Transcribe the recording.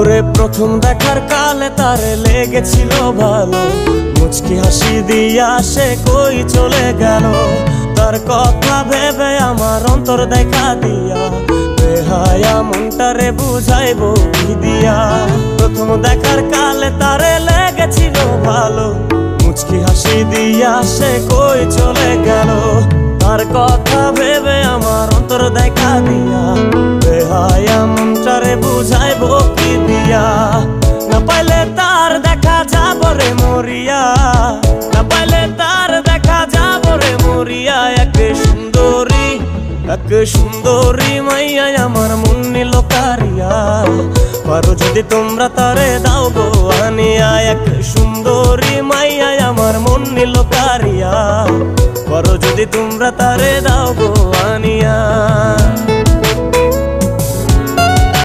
ওরে প্রথম দেখার কালে তারে লেগেছিল ভালো, মুচকি হাসি দিয়া সে কই চলে গেল। তার কথা ভেবে আমার অন্তর দেখা দিয়া বেহায়া মনটারে বুঝাইবো কি দিয়া। প্রথম দেখার কালে তারে লেগেছিল ভালো, মুচকি হাসি দিয়া সে কই চলে গেল। তার কথা ভেবে আমার অন্তর দেখা দিয়া বেহায়া মনটারে বুঝাইবো কি দিয়া। না পাইলে তার দেখা যাব রে মরিয়া, না পাইলে তার দেখা যাব রে মরিয়া। এক সুন্দরী মাইয়া আমার মন নিল কারিয়া, পারো যদি তোমরা তারে দাও গো আনিয়া। এক সুন্দরী মাইয়া আমার মন নিল কারিয়া, পারো যদি তোমরা তারে দাও গো আনিয়া।